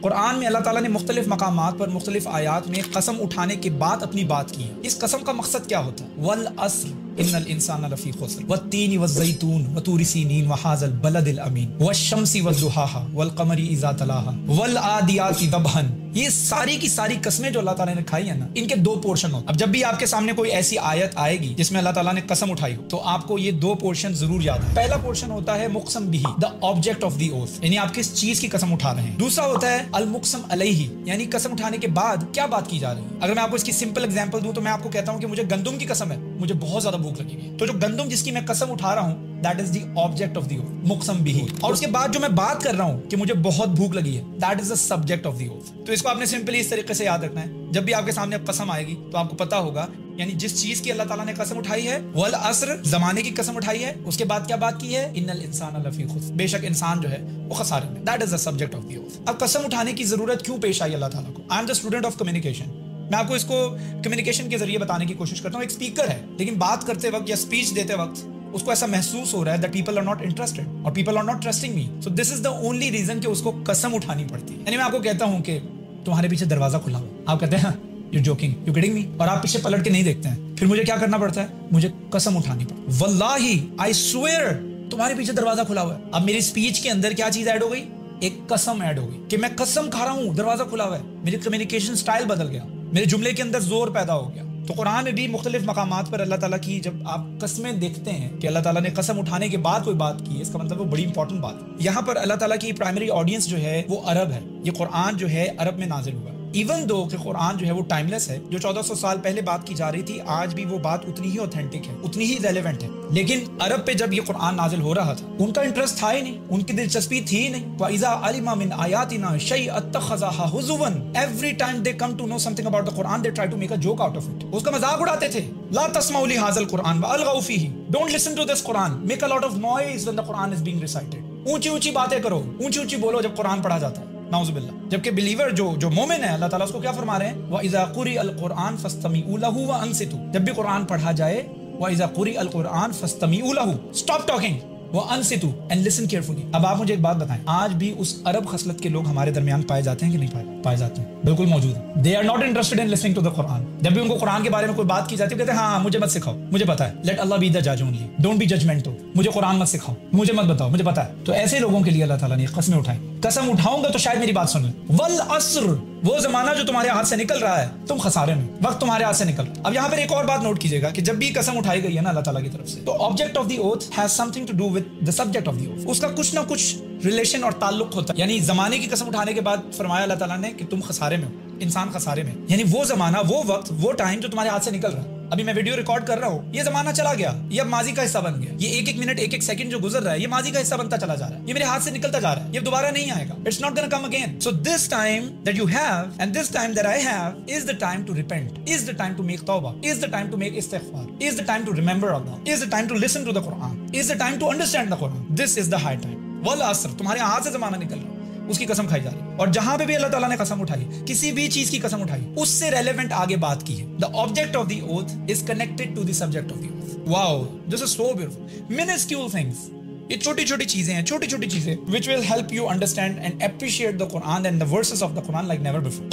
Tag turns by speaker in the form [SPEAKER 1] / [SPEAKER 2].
[SPEAKER 1] कुरान में अल्लाह ताला ने मुख्तलिफ मकामात पर मुख्तलिफ आयात में कसम उठाने के बाद अपनी बात की है। इस कसम का मकसद क्या होता है? वल अस्र इन्नल इंसाना लफी खुस्र वत्तीनी वज़्ज़ैतून वतूरि सीनीन वहाज़ल बलदिल अमीन वश्शम्सी वज़्दुहाहा वल क़मरी इज़ा तलाहा वल आदियाति दबहन। ये सारी की सारी कसमें जो अल्लाह ताला ने खाई है ना, इनके दो पोर्शन होते हैं। अब जब भी आपके सामने कोई ऐसी आयत आएगी जिसमें अल्लाह ताला ने कसम उठाई हो, तो आपको ये दो पोर्शन जरूर याद है। पहला पोर्शन होता है मुक़सम बिही, the object of the oath, यानी आप किस चीज की कसम उठा रहे हैं। दूसरा होता है अल मुक़सम अलैहि, यानी कसम उठाने के बाद क्या बात की जा रही है। अगर मैं आपको इसकी सिंपल एग्जांपल दूं तो मैं आपको कहता हूं कि मुझे गंदम की कसम है, मुझे बहुत ज्यादा भूख लगी है, तो जो गंदम जिसकी मैं कसम उठा रहा हूं that is the object of the oath, मुक़सम बिही। और उसके बाद जो मैं बात कर रहा हूं कि मुझे बहुत भूख लगी है, that is the subject of the oath. तो इसको आपने सिंपली इस तरीके से याद रखना है। जब भी आपके सामने कसम आएगी तो आपको पता होगा, यानी जिस चीज की अल्लाह ताला ने कसम उठाई है, वल अस्र, जमाने की कसम उठाई है, उसके बाद क्या बात की है? इन्नल इंसाना लफी खुस्र, बेशक इंसान जो है वो खसारे में। That is the subject of the oath. अब कसम उठाने की जरूरत क्यों पेश आई अल्लाह ताला को? I am the student of communication. मैं आपको इसको कम्युनिकेशन के जरिए बताने की कोशिश करता हूँ। एक स्पीकर है, लेकिन बात करते वक्त या स्पीच देते वक्त उसको ऐसा महसूस हो रहा है that people are not interested और people are not trusting me, so this is the only reason कि उसको कसम उठानी पड़ती है। यानी मैं आपको कहता हूँ कि तुम्हारे पीछे दरवाजा खुला हुआ, आप कहते हैं you're joking, you're kidding me, और आप पीछे पलट के नहीं देखते हैं। फिर मुझे क्या करना पड़ता है? मुझे कसम उठानी पड़ती है। वल्लाही I swear तुम्हारे पीछे दरवाजा खुला हुआ है। अब मेरी स्पीच के अंदर क्या चीज ऐड हो गई? एक कसम ऐड हो गई कि मैं कसम खा रहा हूँ दरवाजा खुला हुआ है। मेरी कम्युनिकेशन स्टाइल बदल गया, मेरे जुमले के अंदर जोर पैदा हो गया। तो कुरान में भी मुख्तलिफ मकामात पर अल्लाह ताला की जब आप कस्में देखते हैं कि अल्लाह ताला ने कसम उठाने के बाद कोई बात की है, इसका मतलब वो बड़ी इंपॉर्टेंट बात है। यहाँ पर अल्लाह ताला की प्राइमरी ऑडियंस जो है वो अरब है। ये कुरान जो है अरब में नाजिल हुआ। इवन दो कि कुरान जो है वो टाइमलेस है, जो 1400 साल पहले बात की जा रही थी, आज भी वो बात उतनी ही ऑथेंटिक है, उतनी ही रेलेवेंट है। लेकिन अरब पे जब ये कुरान नाजिल हो रहा था, उनका इंटरेस्ट था ही नहीं, उनकी दिलचस्पी थी ही नहीं। वइज़ा अलिमा मिन आयातिना शैअन अत्तखज़हा हुज़ुवन, every time they come to know something about the Quran they try to make a joke out of it. उसका मजाक उड़ाते थे। ला तस्माउ लिहाज़ल कुरान वअलगौ फीही, don't listen to this Quran, make a lot of noise when the Quran is being recited. ऊंची ऊंची बातें करो, ऊंची ऊंची बोलो जब कुरान पढ़ा जाता है। नाउज़ुबिल्लाह। जबकि बिलीवर जो मोमिन है, अल्लाह ताला उसको क्या फरमा रहे हैं? व इज़ा कुरिअल कुरान फस्तमिऊ लहू व अंसितू, जब भी कुरान पढ़ा जाए, व इज़ा कुरिअल कुरान फस्तमिऊ लहू, स्टॉप टॉकिंग व अंसितू एंड लिसन केयरफुली। अब आप मुझे एक बात बताएं, आज भी उस अरब खसलत के लोग हमारे दरमियान पाए जाते हैं कि नहीं पाए जाते हैं? बिल्कुल मौजूद है। They are not interested in listening to the Quran. जब भी उनको कुरान के बारे में कोई बात की जाती है, कहते हैं हाँ मुझे मत सिखाओ, मुझे पता है। लेट अल्लाह बी द जज ओनली, डोंट बी जजमेंटल। मुझे कुरान मत सिखाओ, मुझे मत बताओ, मुझे पता है। तो ऐसे लोगों के लिए अल्लाह ताला ने कसमें उठाई। कसम उठाऊंगा तो शायद मेरी बात सुन ले। वल अस्र, वो जमाना जो तुम्हारे हाथ से निकल रहा है, तुम खसारे में, वक्त तुम्हारे हाथ से निकल। अब यहाँ पर एक और बात नोट कीजिएगा कि जब भी कसम उठाई गई है ना अल्लाह ताला की तरफ से, तो object of the oath has something to do with the subject of the oath. उसका कुछ ना कुछ रिलेशन और ताल्लुक होता है। यानी जमाने की कसम उठाने के बाद फरमाया अल्लाह ताला ने कि तुम खसारे में हो, इंसान खसारे में, यानी वो जमाना, वो वक्त, वो टाइम जो तुम्हारे हाथ से निकल रहा है। अभी मैं वीडियो रिकॉर्ड कर रहा हूँ, ये जमाना चला गया, ये अब माजी का हिस्सा बन गया। ये एक एक मिनट, एक एक सेकंड जो गुजर रहा है, ये माजी का हिस्सा बनता चला जा रहा है, ये मेरे हाथ से निकलता जा रहा है, ये दोबारा नहीं आएगा। It's not gonna come again. So this time that you have and this time that I have is the time to repent, is the time to make तौबा, is the time to make इस्तिग़फ़ार, is the time to remember Allah, is the time to listen to the Quran, is the time to understand the Quran. This is the high time. वल अस्र, तुम्हारे हाथ से जमाना निकल रहा है, उसकी कसम खाई जा रही है। और जहां पे भी अल्लाह ताला ने कसम उठाई, किसी भी चीज की कसम उठाई, उससे रेलेवेंट आगे बात की है। The object of the oath is connected to the subject of the oath. Wow, this is so beautiful. Minuscule things, ये छोटी छोटी चीजें हैं, छोटी छोटी चीजें which will help you understand and appreciate the Quran and the verses of the Quran like never before.